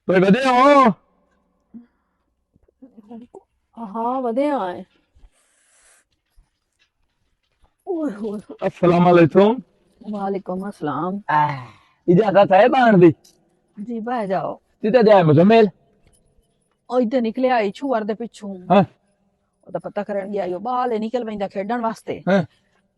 ਕੋਈ ਵਧੀਆ ਹੋ। हाँ बढ़िया है। ओए होए। अस्सलाम वालेकुम। वालेकुम अस्सलाम। इजाजत है बाण दी? जी बह जाओ। किते जाए मुजम्मिल? ओ इधर निकले आई छुआर दे पिछू हाँ ओदा पता करन गया यो बाल निकल पैंदा खेडन वास्ते हाँ।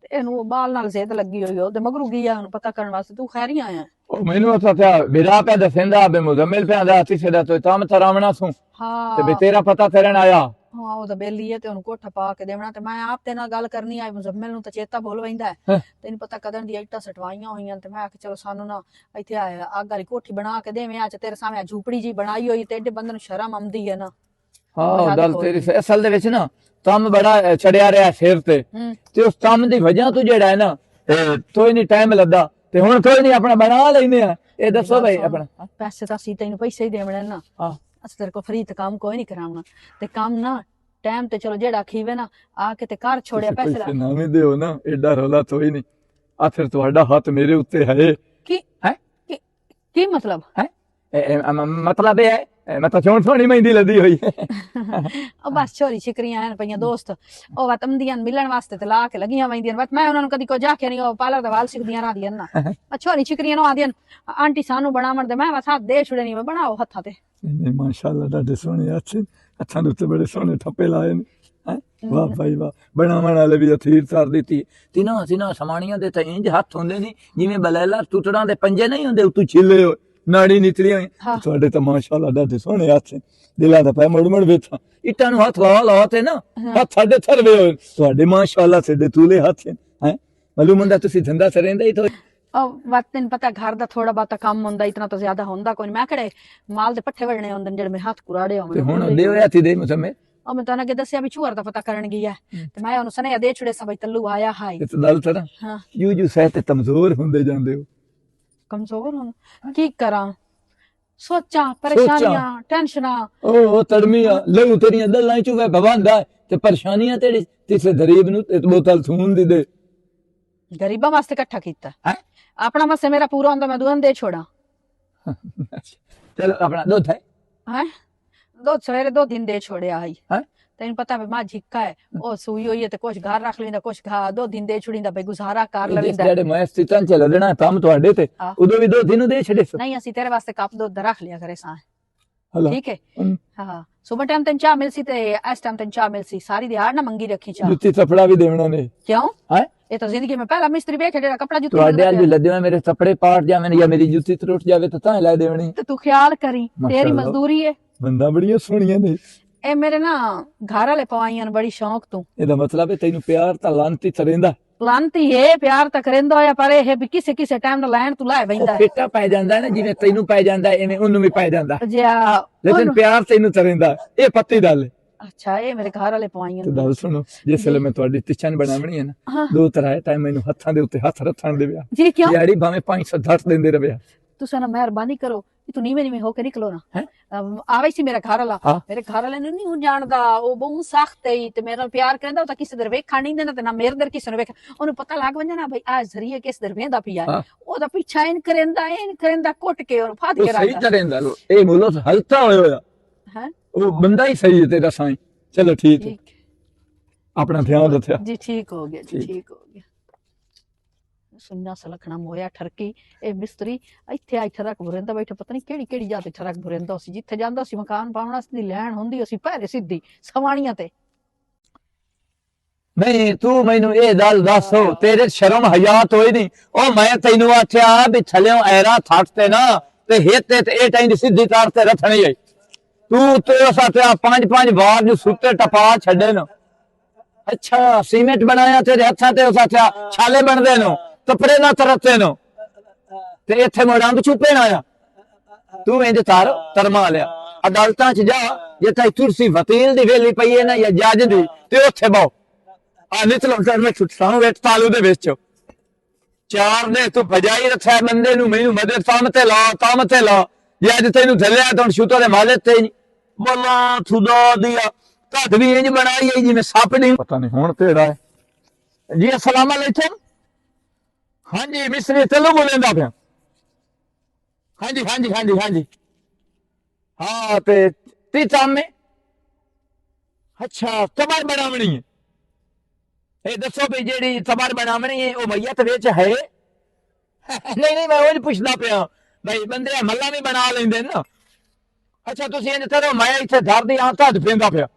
ते एनु बाल नाल सेहत लगी होई ओदे मगरू गया ओनु पता करन वास्ते तू खैर ही आया। ओ मैनू पता था मेरा पे दसेंदा बे मुजम्मिल पे आंदा ती सेदा तो तम तरावना सु ते बे हाँ तेरा पता करन आया। हाँ ओदा बेली है ते ओनु कोठा पा के देवना ते मैं आप ते नाल गल करनी आई मुजम्मिल नु ते चेता भूल वैंदा है। हाँ तेन पता कदन दी इट्टा सटवाइयां होईयां ते मैं आखे चलो सानू ना इथे आग वाली कोठी बना के देवें आज तेरे सामने झूपड़ी जी बनाई होई ते एडे बंदे नु शर्म आंदी है ना। मैं हाँ हद गल कोई तेरी नहीं। असल दे विच ना तम बड़ा चढ़िया रहा सिर ते उस तम दी वजह तो जेड़ा है ना तो नहीं टाइम लगदा ते हुण कोई नहीं अपना बना लेने आ। ए मेरी दसो गल भाई सुन अपना। पैसे तो असी तेन पैसे ही देने ना हाँ अस तेरे को फ्री तो काम कोई नहीं करावना ते काम ना टाइम ते चलो जेड़ा खीवे ना आके ते घर छोड़िया तुसी पैसे पैसे ला ना भी दिओ ना एडा रौला तो ही नहीं। आ फिर तुहाडा हाथ मेरे उत्ते है। की हैं की मतलब हैं मतलब ये है मैं तो चोण सोनी मेहंदी लदी हुई ओ बस छोरी छिकरियां हैं पईयां दोस्त ओ वत आंदियां मिलन वास्ते ते ला के लगियां वैंदियां बस मैं उन्हां कदी को जाके नहीं ओ पार्लर दा वाल सिखदियां रहदियां ना छोरी छिकरियां नो आंदियां आंटी सानू बनावण दे मैं बस हाथ दे छुड़े नहीं बनाओ हत्था ते। नहीं माशाल्लाह डाडे सोहने अच्छे अच्छा उत्ते बड़े सोहने ठप्पे लाए ने हैं। वाह भाई वाह बनावण वाले भी अथीर कर दी तिना समाणियां दे ते इंज हत्थ होंदे नी जिवें बलैला टुटड़ां दे पंजे नहीं होंदे उतों छिले होए नाड़ी निकली होई हाँ तुहाडे तो माशाल्लाह डाडे सोहने हत्थ दिलां दा पै मुड़ मुड़ वेखां इट्टां नूं हत्थ ला ते ना हाँ हत्थ साडे थरवे होए तुहाडे माशाल्लाह सेडे तूले हत्थ हैं मालूम हुंदा तुसीं धंधा सरेंदा ही तो और वक्त तेन पता घर दा थोड़ा बहुत काम होंदा इतना तो ज्यादा होंदा कोई मैं कड़े माल दे पट्ठे वड़ने होंदे जेड़े मेरे हाथ कुराड़े ते होंदे हुण पूरे ही देओ होंदे। हत्थ दे मुसम्मे और मैं तो अगे दसिया भी छुआर दा पता करन गई है ते मैं ओनु सने दे छुड़े सब तल्लू आया हाय। इस दल तरह हाँ जू सहत कमजोर हुंदे जांदे हो। कमजोर हूं की करा सोचा सोचा परेशानियां टेंशना ओ तड़मिया लहू तेरियां दल्लां चू वे भवांदा ते परेशानियां तेरी तिसे गरीब नु ते बोतल थून दी दे गरीबा वास्ते इकट्ठा कीता हैं। अपना वास्ते मेरा पूरा होंदा मैं दुआन दे छोड़ा चलो अपना दूध है है दो सवेरे 2 दिन दे छोड़े आई हैं। तेन पता है मां झिक्का है ओ सुई हुई है ते कुछ घर रख लेंदा कुछ घा 2 दिन दे छुड़ींदा भाई गुजारा कर जिस लविंदा। जेड़े मैं स्थितां च लदना काम ਤੁਹਾਡੇ ਤੇ हाँ ਉਦੋਂ ਵੀ ਦੋ ਦਿਨ ਦੇ ਛੜੇ ਸੋ नहीं असी तेरे वास्ते कप दूध रख लिया करे सा हला ठीक है। हाँ सुबह टाइम तेन चाह मिलसी ते इस टाइम तेन चाह मिलसी सारी दिहाड़ ना मंगी रखी चाह ਜੁੱਤੀ ਥਪੜਾ ਵੀ ਦੇਵਣਾ ਨੇ क्यों है ये तो जिंदगी में पहला मिस्त्री वेखे जेड़ा कपड़ा जुत्ती ਤੁਹਾਡੇ मंगदा ਅੱਜ पिया ਲੱਦਿਆਂ ਮੇਰੇ ਥਪੜੇ ਪਾਟ ਜਾਵੇਂ ਜਾਂ ਮੇਰੀ ਜੁੱਤੀ ਟੁੱਟ ਜਾਵੇ ਤਾਂ ਲੈ ਦੇਵਣੀ ते तू ख्याल करी तेरी माशाल्लाह मजदूरी है ਬੰਦਾ ਬੜੀਆਂ ਸੋਹਣੀਆਂ ਨੇ ए मेरे ना घर वाले पवाइयां बड़ी शौक तू ਇਹਦਾ ਮਤਲਬ ਹੈ ਤੈਨੂੰ ਪਿਆਰ ਤਾਂ ਲਾਂਤੀ ਚਰੇਂਦਾ लानती है प्यार तक करेंदा होया पर ये भी किसे किसे टाइम ना लैन तू लाए बैठा है ਫਿੱਟਾ ਪੈ ਜਾਂਦਾ ਨਾ ਜਿਵੇਂ ਤੈਨੂੰ ਪੈ ਜਾਂਦਾ ਐਵੇਂ ਉਹਨੂੰ ਵੀ ਪੈ ਜਾਂਦਾ जा ਲੇਕਿਨ ਪਿਆਰ ਤੈਨੂੰ ਚਰੇਂਦਾ ਇਹ ਪੱਤੀ ਗੱਲ ਹੈ। अच्छा ये मेरे घर वाले पवाइयां ਤੇ ਗੱਲ ਸੁਣੋ ਜਿਸ ਵੇਲੇ ਮੈਂ ਤੁਹਾਡੀ ਤਿਛਨ ਬਣਾਵਣੀ ਹੈ ਨਾ हाँ ਦੋ ਤਰ੍ਹਾਂ ਟਾਈਮ ਮੈਨੂੰ ਹੱਥਾਂ ਦੇ ਉੱਤੇ ਹੱਥ ਰੱਖਣ ਦੇ ਵਿਆ जी क्यों ਦਿਹਾੜੀ ਭਾਵੇਂ 510 ਦਿੰਦੇ ਰਵਿਆ तुसा ना मेहरबानी करो तू नीवे नीवे होके निकलो ना हैं। आवे सी मेरा घर वाला हाँ मेरे घर वाले नु नहीं जानदा ओ बहुत सख्त है ते मेरे नाल प्यार करदा ओ ता किसे दर वेखा नहीं देना ते ना मेरे दर किसे ने वेखा ओनु पता लग वंजा ना भाई आ जरिए किस दर वेंदा पिया हाँ ओ दा पीछा इन करेंदा कुट के और फाद ਉਹ के ਸਹੀ रखदा ਚਰੇਂਦਾ ਲੋ ਇਹ ਮੁੱਲੋ ਹਲਤਾ ਹੋਇਆ हैं। ਉਹ ਬੰਦਾ ਹੀ ਸਹੀ ਹੈ ਤੇਰਾ ਸਾਈਂ। ਚਲੋ ਠੀਕ ਹੈ ठीक ਆਪਣਾ ਧਿਆਨ ਰੱਖਿਆ जी ठीक हो गया जी ठीक ठीक हो गया सुन्ना सलखना मोया ठरकी ए मिस्त्री ਇੱਥੇ ਆ ਠਰਕ ਭੁਰੰਦਾ ਬੈਠਾ ਪਤਾ ਨਹੀਂ ਕਿਹੜੀ ਕਿਹੜੀ ਜਾਤ ਠਰਕ ਭੁਰੰਦਾ ਸੀ ਜਿੱਥੇ ਜਾਂਦਾ ਸੀ ਮਕਾਨ ਪਾਉਣਾ ਸੀ ਲੈਣ ਹੁੰਦੀ ਸੀ ਪਹਿਰੇ ਸਿੱਧੀ ਸਵਾਣੀਆਂ ਤੇ ਨਹੀਂ ਤੂੰ ਮੈਨੂੰ ਇਹ ਗੱਲ ਦੱਸ ਤੇਰੇ ਸ਼ਰਮ ਹਯਾਤ ਹੋਈ ਨਹੀਂ ਉਹ ਮੈਂ ਤੈਨੂੰ ਆਖਿਆ ਵੀ ਥਲਿਓ ਐਰਾ ਥੱਟ ਤੇ ਨਾ ਤੇ ਹਿੱਤੇ ਤੇ ਇਹ ਟਾਈਮ ਸਿੱਧੀ ਤਾਰ ਤੇ ਰੱਖਣੀ ਹੈ ਤੂੰ ਤੇ ਸਾਥਿਆ 5-5 ਵਾਰ ਨੂੰ ਸੁੱਤੇ ਟਪਾ ਛੱਡੇ ਨਾ ਅੱਛਾ ਸੀਮੈਂਟ ਬਣਾਇਆ ਤੇਰੇ ਹੱਥਾਂ ਤੇ ਉਸ ਆਖਿਆ ਛਾਲੇ ਬਣਦੇ ਨੂੰ ਕਪੜੇ ਨਾ ਤਰਤੇ ਨੂੰ ਤੇ ਇੱਥੇ ਮੋੜਾਂ ਚੁੱਪੇ ਨਾ ਆ ਤੂੰ ਇੰਜ ਤਾਰ ਤਰਮਾ ਲਿਆ ਅਦਾਲਤਾਂ 'ਚ ਜਾ ਜੇ ਤਾਈ ਕੁਰਸੀ ਵਕੀਲ ਦੀ ਵੇਲੀ ਪਈ ਹੈ ਨਾ ਜਾਂ ਜੱਜ ਦੀ ਤੇ ਉੱਥੇ ਬਹੁ ਆ ਨਿਤਲੋਂ ਕਰ ਮੈਂ ਛੁੱਟਾਂ ਵੇਟ ਤਾਲੂ ਦੇ ਵਿੱਚ ਚਾਰ ਨੇ ਤੂੰ ਭਜਾਈ ਰੱਖਿਆ ਬੰਦੇ ਨੂੰ ਮੈਨੂੰ ਮਦਦ ਤਾਮ ਤੇ ਲਾ ਜੇ ਅੱਜ ਤੈਨੂੰ ਥੱਲਿਆ ਤਾਂ ਸ਼ੂਤੋ ਦੇ ਮਾਲੇ ਤੇ ਬੱਲਾ ਖੁਦਾ ਦਿਆ ਘੱਟ ਵੀ ਇੰਜ ਬਣਾਈ ਹੈ ਜਿਵੇਂ ਸੱਪ ਨਹੀਂ ਪਤਾ ਨਹੀਂ ਹੁਣ ਤੇੜਾ ਹੈ ਜੀ अस्सलाम वालेकुम। हाँ जी मिस्त्री तेलू बोलेंदा पिया। हाँ जी हाँ जी हाँ जी हाँ जी हाँ ते ती चामे अच्छा तबर बनावनी है ए दसो भी जेड़ी तबर बनावनी है वो मैयत विच है नहीं नहीं मैं वो पुछदा पिया भाई बंदे मल्ला भी बना लेंदे ना अच्छा तुसी इंज करो मैं इत्थे धर दी आटा पेंदा पिया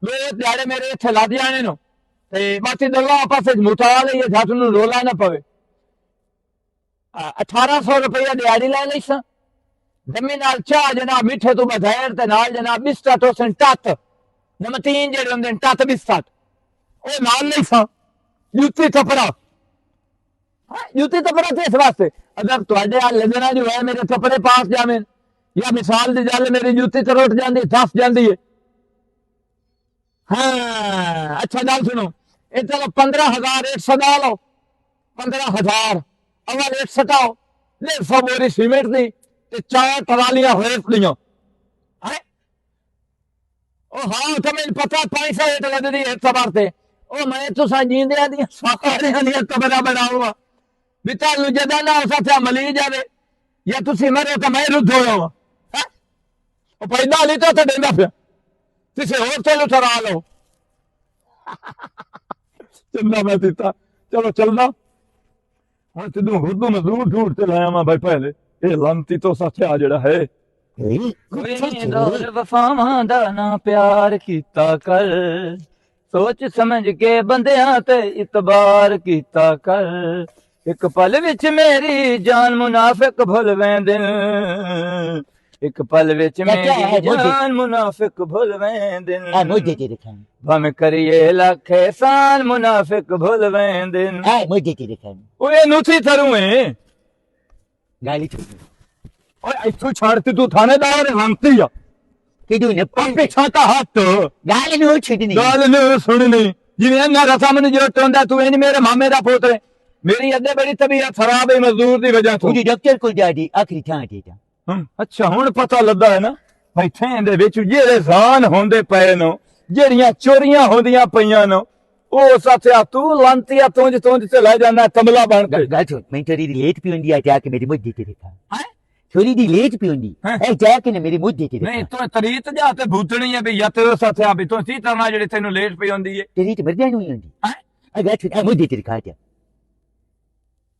दो दिहाड़े मेरे इत्थे ला जाने नो ते बाकी दल्ला पासे मुठा लईए झट नूं रोला ना पवे 1800 रुपया दिहाड़ी लै लई सा जमी नाल चाह जनाब मिठे तो बगैर ते नाल जनाब बिस्कट होसन टत नमकीन जेड़े हुंदे टत बिस्कट ओ नाल लई सा जूती कपड़ा जूती कपड़ा ते इस वास्ते अगर तुहाडे हाल लगना जो है मेरे कपड़े पास जावें या मिसाल दी गल मेरी जूती तरोट जांदी धस जांदी है हाँ अच्छा गल सुनो ये चलो 15,000 रेट सदा लो 15,000 अवल रेट सटाओ 150 बोरी सीमेंट दी ते 4 ट्रालियां रेत दियां हैं ओ हाँ तुम्हें पता 500 रेट लगदी है तबर ते ओ मैं तुसा जींदे दी सारे दी तबरा बनाऊंगा भी तैनू जदा ना उस थे मली जावे या तुसी मरे तो मैं रुद्ध हो जावां हैं ओ पैदा ली तो देंदा पिया किसी होर तो ठहरा लो चलना मैं दिता चलो चलना हाँ तेनू हुर्दू में दूर ढूंढ ते लाया मैं भाई पहले ये लानती तो सच आ जड़ा है कोई नहीं दौर वफावां दा ना प्यार कीता कर सोच समझ के बंदियां ते इतबार कीता कर एक पल विच मेरी जान मुनाफिक भुल वेंदे एक पल विच मेरी जान मुनाफिक भुल वेंदे मुझे तेरे खान भम करिए लख एहसान मुनाफिक भुल वेंदे मुझे तेरे खान ओए नुथी थरू है गाली छोड़ ओए इथों छाड़ती तू थानेदार है लानती आ किदू ने पंपे छाता हाथ गाली नो छुड़नी गाल ने सुननी जिवें ना रसा मन जो टोंदा तू इन मेरे मामे दा पोतरे मेरी अद्दे बड़ी तबीयत खराब है मजदूर दी वजह तो मुझे डॉक्टर को जा दी आखिरी थां देता अच्छा हुण पता लगा है ना भाई थें दे विच जेड़े जान होंदे पए नो जेड़ियां चोरियां होंदियां पईयां नो ओ साथिया तू लांतिया तुंज ते ले जांदा कमला बन के गाल छोड़ मैं तेरी लेट पी होंदी आ जाके मेरी मुझे तेरे खान हैं थोड़ी दी लेट पी होंदी ए जाके ने मेरी मुझे तेरे नहीं तो तरीत जा ते भूतनी है भी या तेरे साथिया भी तो सी तरना जेड़ी तैनू लेट पई होंदी है तेरी तो मर जानी होंदी हैं अगर छोड़ मुझे तेरे खा जा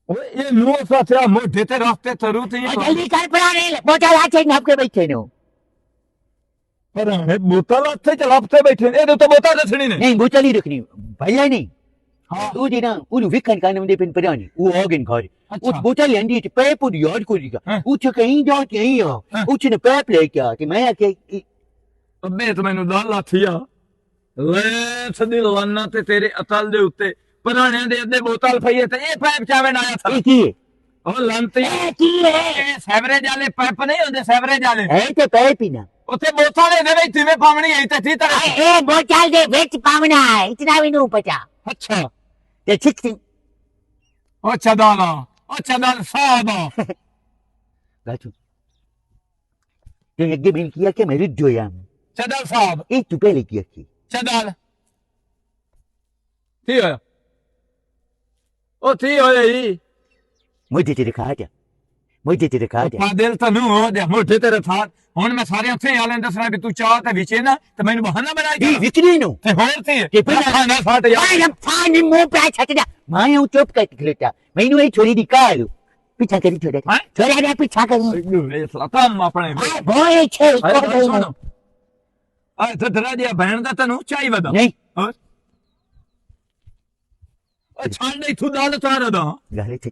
ओए ये नो साथिया मोढे ते रास्ते तरू थी जल्दी कर पड़ा रे बोतल आके नाप के बैठे नो पर है बोतल हथे चलापते बैठे ए तो बोतल दसनी ने नहीं बोतल ही रखनी भैया नहीं हां तू जी ना उन विकन का नाम दे पिन परानी वो ऑर्गन घर उस बोतल अंडी ते पैप उड़ याद को दीगा उठ कहीं जा कहीं आ उठ ने पैप लेके आ कि मैं आके अबे तो मैनू दल लाथिया ले सदी लाना ते तेरे अतल दे उत्ते पुराने दे अद्धे बोतल पई ते ए पाइप चावे आया था की ओ लंती ए की है ए सेवरेज वाले पाइप नहीं होंदे सेवरेज वाले है ते पैप ही ना उत्ते बोतल दे विच तिवें पावनी है ते सी तरह ए बोतल दे विच पावना है इतना भी नहीं पता अच्छा ते ठीक थी ओ चदाल सादा गाचू तो अगे मैंने किया कि मैं रुक जोया चदाल साहब एक तू पहले किया कि चदाल थी होया ओ थी होया ही मुझे तेरे खा जा मुझे तेरे खा जा पा दिल तनु हो दे मोटे तेरे था हुन मैं सारे उत्थे आले दसना भी तू चाह ते विचे ना ते मैनू बहाना बनाई ये विकरी नो ते होर थी के फिर खाना फाट या मैं फान मुंह पे छट जा मैं हूं चुप कर खलेटा मैनू ये छोरी दी कालू पीछा करी छोड़ा रे पीछा करू ए सलातन अपने बोए छे सुनो आ तो तेरा जे बहन दा तनु चाही वदा नहीं और छाड़ नहीं तू दाल तारा दा गाले छे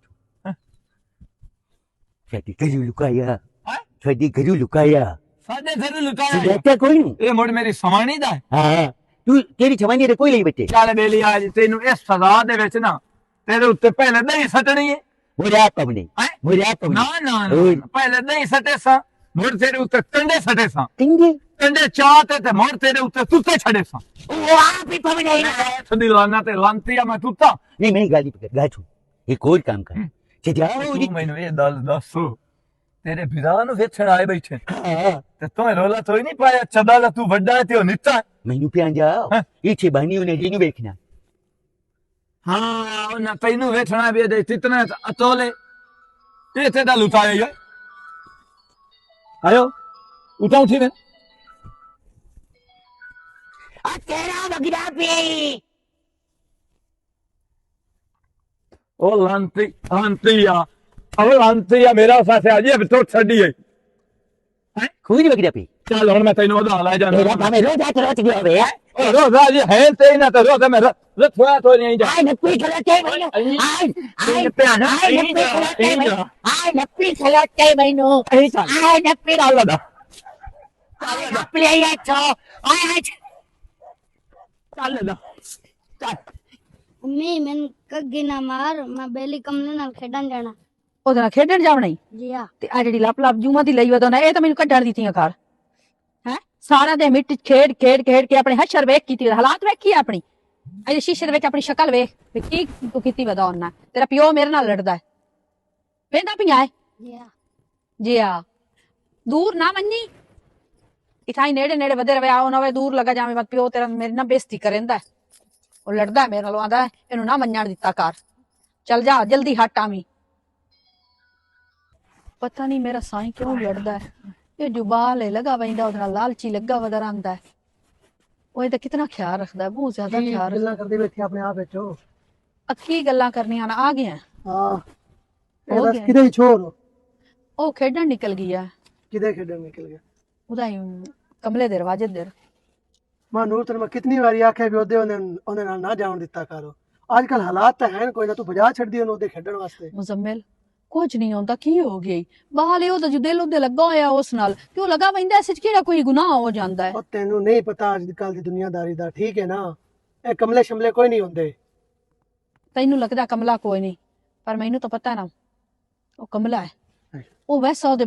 छड़ी गजू लुकाया हां छड़ी गजू लुकाया साडे घर लुटाया रहता कोई नहीं ए मोड़ मेरी सवानी दा हां तू तेरी छवानी रे कोई नहीं बच्चे चल बेली आज तेनू इस सजा दे विच ना तेरे उत्ते पहले नहीं सटनी है मुझे आप पवनी हैं? मुझे आप ना ना ना पहले नहीं सटे सा मोड़ तेरे उत्ते टंडे सटे सा किंगे टंडे चाहते ते मोड़ तेरे उत्ते तुत्ते छड़े सा वो आप ही पवनी सदी लाना ते लांतिया मैं तुत्ता नहीं मैं गाली पकड़ गाछू एक और काम कर जाओ तू मैनू ये दस तेरे बिरा नु वेचण आए बैठे ते तुम्हें रोला तो ही नहीं पाया चदाला तू वड्डा है ते ओ नित्ता मैनू पे जाओ ये छे बहनी ने जिनु देखना हाँ ना तैनू वेचना भी दे तितना अतोले ये ते दा लुटाया ये आयो उठा उठी में आ तेरा बगड़ा पे ओ लांतिया अब लांतिया मेरा साथे आज अब तो छड़ी है खुद बगड़ा पे चल हुन मैं तैਨੂੰ उधार ले जाना तेरा भावे रोज आते रोज गया बे ओ रोजा जी है ते ना तो रोजा मैं रथवा तो नहीं जा आई नप्पी खलते मैनू आई प्याना आई नप्पी खलते मैनू आई नप्पी चल दा आई नप्पी आई तो आई चल दा चल मम्मी मैं कग्गी ना मार मैं बेली कमले नाल खेडन जाना ਉਹਦੇ ਨਾਲ ਖੇਡਣ ਜਾਵਣਾ ਹੀ जी हाँ ਤੇ ਆ ਜਿਹੜੀ ਲੱਪ ਲੱਪ ਜੂਆਂ ਦੀ ਲਈ ਵਦੋਂ ਨਾ ਇਹ ਤਾਂ ਮੈਨੂੰ ਕੱਢਣ ਦਿੱਤੀਆਂ ਘਰ ਹੈ ਸਾਰਾ ਦੇ ਮਿੱਟੀ ਖੇਡ ਖੇਡ ਖੇਡ ਕੇ ਆਪਣੇ ਹਸ਼ਰ ਵੇਖ ਕੀਤੀ ਹਾਲਾਤ ਵੇਖੀ ਆਪਣੀ ਅਜੇ ਸ਼ੀਸ਼ੇ ਦੇ ਵਿੱਚ ਆਪਣੀ ਸ਼ਕਲ ਵੇਖ ਵੀ ਕੀ ਤੂੰ ਕੀਤੀ ਵਦੋਂ ਨਾ ਤੇਰਾ ਪਿਓ ਮੇਰੇ ਨਾਲ ਲੜਦਾ ਹੈ ਵੇਂਦਾ ਪਿਆ ਹੈ जी हाँ ਜੀ ਆ ਦੂਰ ਨਾ ਮੰਨੀ ਇਥਾਈ ਨੇੜੇ ਨੇੜੇ ਵਧੇ ਰਵੇ ਆਓ ਨਾ ਵੇ ਦੂਰ ਲੱਗਾ ਜਾਵੇਂ ਮਤ ਪਿਓ ਤੇਰਾ ਮੇਰੇ ਨਾਲ ਬੇਇੱਜ਼ਤੀ ਕਰੇਂਦਾ ਹੈ। ਉਹ ਲੜਦਾ ਹੈ ਮੇਰੇ ਨਾਲ ਆਂਦਾ ਇਹਨੂੰ ਨਾ ਮੰਨਣ ਦਿੱਤਾ ਕਰ ਚੱਲ ਜਾ ਜਲਦੀ ਹਟ ਆਵੀਂ ਪਤਾ ਨਹੀਂ ਮੇਰਾ ਸਾਈਂ ਕਿਉਂ ਲੜਦਾ ਹੈ ਇਹ ਜੁਬਾਲ ਹੈ ਲਗਾ ਵੈਂਦਾ ਉਹਦੇ ਨਾਲ ਲਾਲਚੀ ਲੱਗਾ ਵਦਾ ਰਹਿੰਦਾ ਹੈ ਉਹ ਇਹਦਾ ਕਿਤਨਾ ਖਿਆਲ ਰੱਖਦਾ ਹੈ ਬਹੁਤ ਜ਼ਿਆਦਾ ਖਿਆਲ ਗੱਲਾਂ ਕਰਦੇ ਬੈਠੇ ਆਪਣੇ ਆਪ ਵਿੱਚ ਉਹ। ਅੱਕੀ ਗੱਲਾਂ ਕਰਨੀਆਂ ਨਾ ਆ ਗਿਆ ਹਾਂ ਹੋ ਇਹ ਦੱਸ ਗਿਆ। ਕਿਤੇ ਛੋੜ ਉਹ ਖੇਡਣ ਨਿਕਲ ਗਿਆ ਕਿਤੇ ਖੇਡਣ ਨਿਕਲ ਗਿਆ। ਉਹਦਾ ਹੀ ਕਮਲੇ ਦੇ ਦਰਵਾਜ਼ੇ ਦੇ ਮੈਂ ਨੂਰ ਤੈਨੂੰ ਮੈਂ ਕਿਤਨੀ ਵਾਰੀ ਆਖਿਆ ਵੀ ਉਹਦੇ ਨਾਲ ਨਾ ਜਾਣ ਦਿੱਤਾ ਕਰੋ। ਅੱਜ ਕੱਲ ਹਾਲਾਤ ਤਾਂ ਹੈ ਕੋਈ ਨਾ ਤੂੰ ਬਜਾ ਛੱਡਦੀ ਉਹਨੂੰ ਉਹਦੇ ਖੇਡਣ ਵਾਸਤੇ। ਮੁਜ਼ੰਮਿਲ ਕੁਝ ਨਹੀਂ ਆਉਂਦਾ ਕੀ ਹੋ ਗਿਆ ਈ? ਬਾਹਲੇ ਉਹਦਾ ਜੋ ਦਿਲ ਉਹਦੇ ਲੱਗਾ ਹੋਇਆ ਉਸ ਨਾਲ ਕਿਉਂ ਲਗਾ ਵੈਂਦਾ ਇਸ ਚ ਕਿਹੜਾ ਕੋਈ ਗੁਨਾਹ ਹੋ ਜਾਂਦਾ ਹੈ ਉਹ ਤੈਨੂੰ ਨਹੀਂ ਪਤਾ ਅੱਜ ਕੱਲ ਦੀ ਦੁਨੀਆਦਾਰੀ ਦਾ ਠੀਕ ਹੈ ਨਾ। ਇਹ ਕਮਲੇ ਸ਼ਮਲੇ ਕੋਈ ਨਹੀਂ ਹੁੰਦੇ। ਤੈਨੂੰ ਲੱਗਦਾ ਕਮਲਾ ਕੋਈ ਨਹੀਂ ਪਰ ਮੈਨੂੰ ਤਾਂ ਪਤਾ ਨਾ ਉਹ ਕਮਲਾ ਹੈ ਉਹ ਵੈਸਾ ਉਹਦੇ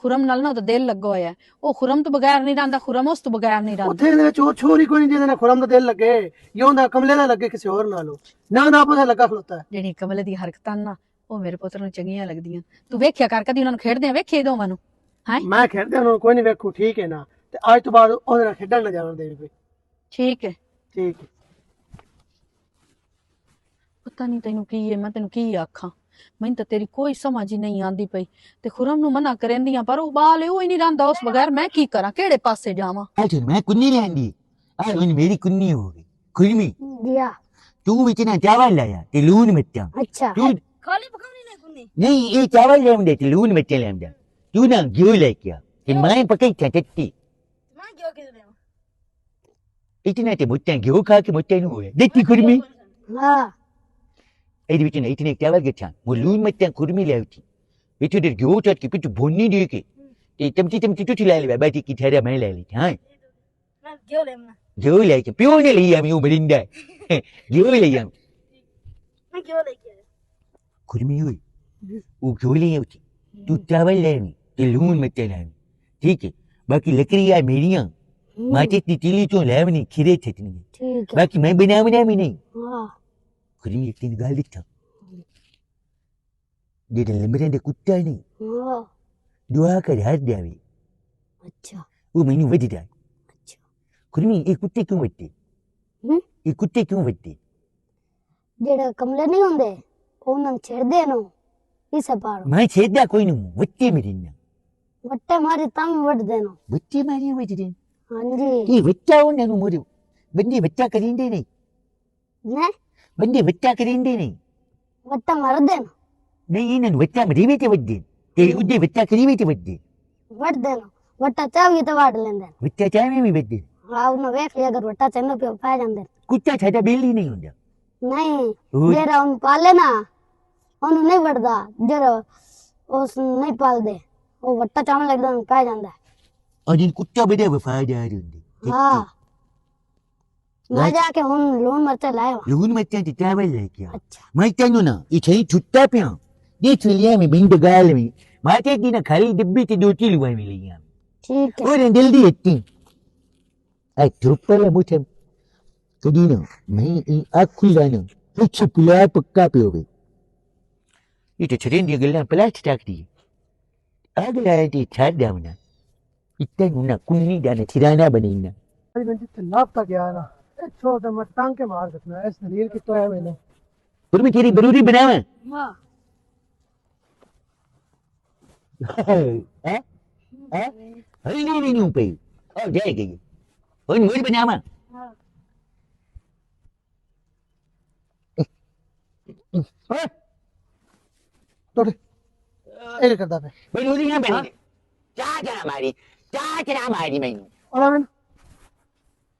ਖੁਰਮ ਨਾਲ ਨਾ ਉਹਦਾ ਦਿਲ ਲੱਗਾ ਹੋਇਆ ਉਹ ਖੁਰਮ ਤੋਂ ਬਗੈਰ ਨਹੀਂ ਰਹਿੰਦਾ ਖੁਰਮ ਉਸ ਤੋਂ ਬਗੈਰ ਨਹੀਂ ਰਹਿੰਦਾ ਉੱਥੇ ਇਹਦੇ ਵਿੱਚ ਉਹ ਛੋਰੀ ਕੋਈ ਨਹੀਂ ਜਿਹਦੇ ਨਾਲ ਖੁਰਮ ਦਾ ਦਿਲ ਲੱਗੇ ਜਾਂ ਦਾ ਕਮਲੇ ਦਾ ਲੱਗੇ ਕਿਸੇ ਹੋਰ ਨਾਲੋਂ ਨਾ ਆਪਸ ਲੱਗਾ ਖਲੋਤਾ ਹੈ। ਜਿਹੜੀ ਕਮਲੇ ਦੀ ਹਰਕਤਾਂ ਨਾ ਉਹ ਮੇਰੇ ਪੁੱਤਰ ਨੂੰ ਚੰਗੀਆਂ ਲੱਗਦੀਆਂ ਤੂੰ ਵੇਖਿਆ ਕਰ ਕਦੀ ਉਹਨਾਂ ਨੂੰ ਖੇਡਦੇ ਆ ਵੇਖੇ ਦੋਵਾਂ ਨੂੰ ਹੈ ਮੈਂ ਖੇਡਦੇ ਉਹਨਾਂ ਨੂੰ ਕੋਈ ਨਹੀਂ ਵੇਖੂ ਠੀਕ ਹੈ ਨਾ ਤੇ ਅੱਜ ਤੋਂ ਬਾਅਦ ਉਹਦੇ ਨਾਲ ਖੇਡਣ ਨਾ ਜਾਣ ਦੇ ਠੀਕ ਹੈ ਠੀਕ ਹੈ। ਪਤਾ ਨਹੀਂ ਤੈਨੂੰ ਕੀ ਹੈ ਮੈਂ ਤੈਨੂੰ ਕੀ ਆਖਾਂ ਮੈਨੂੰ ਤਾਂ ਤੇਰੀ ਕੋਈ ਸਮਝ ਹੀ ਨਹੀਂ ਆਂਦੀ ਪਈ ਤੇ ਖੁਰਮ ਨੂੰ ਮਨਾ ਕਰੇਂਦੀਆਂ ਪਰ ਉਹ ਬਾਲ ਉਹ ਹੀ ਨਹੀਂ ਰਹਿੰਦਾ ਉਸ ਬਗੈਰ ਮੈਂ ਕੀ ਕਰਾਂ ਕਿਹੜੇ ਪਾਸੇ ਜਾਵਾਂ अच्छा मैं कुन्नी लेंदी आ हुन मेरी कुन्नी हो गई खुरमी जी हाँ तू विच ना चावल लाया ते लून मिर्चा अच्छा तू खाली पकानी नहीं कुन्नी नहीं ये चावल लेंदे ते लून मिर्चा लेंदा तू ना घिओ लेके आ ते मैं पकई चटती मैं क्यों किस रहे इतना ते मुट्टा घिओ खा के मुट्टा नु होया देखती खुरमी हाँ ਇਹਦੇ ਵਿੱਚ ਨਹੀਂ ਇਤਨੇ ਚਾਵਲ ਗਿੱਛਾਂ ਮੁੱਲੂਨ ਮੱਤਾਂ ਕੁਰਮੀ ਲੈਉਤੀ ਵਿੱਚ ਦੇ ਗਿਓ ਚਟ ਕੇ ਪਿੱਛ ਭੋਨੀ ਦੇ ਕੇ ਤੇ ਚਮਚੀ ਟੁੱਟੀ ਲੈ ਲੈ ਬਾਈ ਕੀ ਠਹਿਰਿਆ ਮੈਂ ਲੈ ਲਈ ਹਾਂ मैं क्यों ले मैं ਗਿਓ ਲੈ ਕੇ ਪਿਓ ਨੇ ਲਈ ਆਮੀ ਉਹ ਬਰਿੰਦਾ ਗਿਓ ਲਈ ਆਮ मैं क्यों लेके आया ਕੁਰਮੀ ਹੋਈ ਉਹ ਗਿਓ ਲਈ ਆਉਤੀ ਤੂੰ ਚਾਵਲ ਲੈਣੀ ਤੇ ਲੂਣ ਮੱਤਾਂ ਲੈਣੀ ਠੀਕ ਹੈ ਬਾਕੀ ਲੱਕੜੀਆਂ ਮੇਰੀਆਂ ਮਾਚੇ ਦੀ ਤੀਲੀ ਚੋਂ ਲੈਵਣੀ ਖਿਰੇ ਛਟਣੀ ठीक है ਬਾਕੀ ਮੈਂ ਬਣਾਵਣਾ ਵੀ ਨਹੀਂ हाँ ਕੁਰਮੀ ਇੱਕ ਦਿਨ ਗੱਲ ਦਿੱਤਾ ਜਿਹੜੇ ਲੰਬਰੇ ਦੇ ਕੁੱਤਾ ਨਹੀਂ हाँ ਦੁਆ ਕਰ ਹੱਥ ਦੇਵੇ अच्छा ਉਹ ਮੈਨੂੰ ਵੱਜਦਾ अच्छा ਕੁਰਮੀ ਇਹ ਕੁੱਤੇ ਕਿਉਂ ਵੱਜਦੇ ਇਹ ਕੁੱਤੇ ਕਿਉਂ ਵੱਜਦੇ ਜਿਹੜੇ ਕਮਲੇ ਨਹੀਂ ਹੁੰਦੇ ਉਹਨਾਂ ਨੂੰ ਛੇੜਦੇ ਨੂੰ ਇਸੇ ਪਾਰ ਮੈਂ ਛੇੜਦਾ ਕੋਈ ਨੂੰ ਵੱਜਦੇ ਮੇਰੇ ਨਾਲ ਵੱਟੇ ਮਾਰੀ ਤਾਂ ਵੀ ਵੱਢਦੇ ਨੂੰ ਵੱਜਦੇ ਮਾਰੇ ਵੱਜਦੇ ਹਾਂਜੀ ਇਹ ਵੱਜਾ ਉਹਨਾਂ ਨੂੰ ਮੋੜੋ ਬੰਦੇ ਵੱਜਾ ਕਰਿੰਦੇ ਨਹੀਂ ਨੇ ਬੰਦੇ ਵੱਜਾ ਕਰਿੰਦੇ ਨਹੀਂ ਵੱਟਾ ਮਾਰਦੇ ਨੂੰ ਨਹੀਂ ਇਹਨਾਂ ਨੂੰ ਵੱਜਾ ਮਰੀਵੇ ਤੇ ਵੱਜਦੇ ਤੇ ਉਹਦੇ ਵੱਜਾ ਕਰੀਵੇ ਤੇ ਵੱਜਦੇ ਵੱਢਦੇ ਨੂੰ ਵੱਟਾ ਚਾਹੀ ਤੇ ਵੱਢ ਲੈਂਦੇ ਨੇ ਵੱਜਾ ਚਾਹਵੇਂ ਵੀ ਵੱਜਦੇ ਹਾਂ ਉਹਨੂੰ ਵੇਖ ਲਿਆ ਅਗਰ ਵੱਟਾ ਚੰਨ ਪਿਓ ਪੈ ਜਾਂਦੇ ਨੇ। ਕੁੱਤਾ ਸਾਡਾ ਬੇਲੀ ਨਹੀਂ ਹੁੰਦਾ ਨਹੀਂ ਹੋਰ? ਜਿਹੜਾ ਉਹਨੂੰ ਪਾਲੇ ਨਾ ਉਹਨੂੰ ਨਹੀਂ ਵੱਢਦਾ ਜਿਹੜਾ ਉਸ ਨੂੰ ਨਹੀਂ ਪਾਲਦੇ ਉਹ ਵੱਟਾ ਚਾਹਣ ਲੱਗਦਾ ਉਹਨੂੰ ਪੈ ਜਾਂਦਾ ਅਜਿਨ ਕੁੱਤਾ ਬੜਾ ਵਫਾਦਾਰ ਹੁੰਦੇ ਹਾਂ ਮੈਂ ਜਾ ਕੇ ਹੁਣ ਲੂਣ ਮਿਰਚ ਲਾਇਆ ਲੂਣ ਮੱਚਾਂ ਤੇ ਚਾਵਲ ਲੈ ਕੇ ਆ ਅੱਛਾ ਮੈਂ ਤੈਨੂੰ ਨਾ ਇਹ ਛੁੱਟਾ ਪਿਆ ਦੇਖ ਲਿਆ ਮੈਂ ਬਿੰਦ ਗਾਲ ਵੀ ਮਾਤੇ ਦੀ ਨਾ ਖਾਲੀ ਡੱਬੀ ਤੇ ਦੋ ਕਿਲੋ ਐਵੇਂ ਲਈਆਂ ਠੀਕ ਹੈ ਉਹ ਜਲਦੀ ਇੱਤੀ ਆ ਚੁੱਪਲੇ ਮੁੱਠੇ ਕਦੀ ਨਾ ਮੈਂ ਇਹ ਅੱਖੂ ਜਾਣਾ ਕੁਛ ਪੁਲਾ ਪੱਕਾ ਪਿਓਗੇ ਇਹ ਤੇ ਛੜੀਆਂ ਦੀਆਂ ਗੱਲਾਂ ਪਲਾਸਟਿਕ ਟਾਕਦੀ ਅਗਲਾ ਇਹ ਛੱਡ ਦੇਵਣਾ ਇੱਥੇ ਨਾ ਕੁੰਨੀ ਜਾਣੇ ਥਿਰਾਣਾ ਬਣੀਨਾ ਅੱਜ ਮੈਂ ਜਿੱਥੇ ਲੱਭਤਾ ਗਿਆ ਨਾ ਇੱਥੋਂ ਤੇ ਮੈਂ ਟੰਗ ਕੇ ਮਾਰ ਦਿੱਤਾ ਇਸ ਸਰੀਰ ਕਿਤੋਂ ਹੈ ਮੈਨੂੰ ਪਰ ਮੈਂ ਤੇਰੀ ਬਰੂਰੀ ਬਣਾਵਾਂ ਹਾਂ ਹੈ ਹੈ नहीं नहीं पे और जाएगी और मुझे बनावा तो ਇਹ ਕਰਦਾ ਪਿਆ ਮੈਨੂੰ ਉਹਦੀ ਨਾ ਬਣੀ ਚਾਚਾ ਮਾਰੀ ਮੈਨੂੰ ਅਮਨ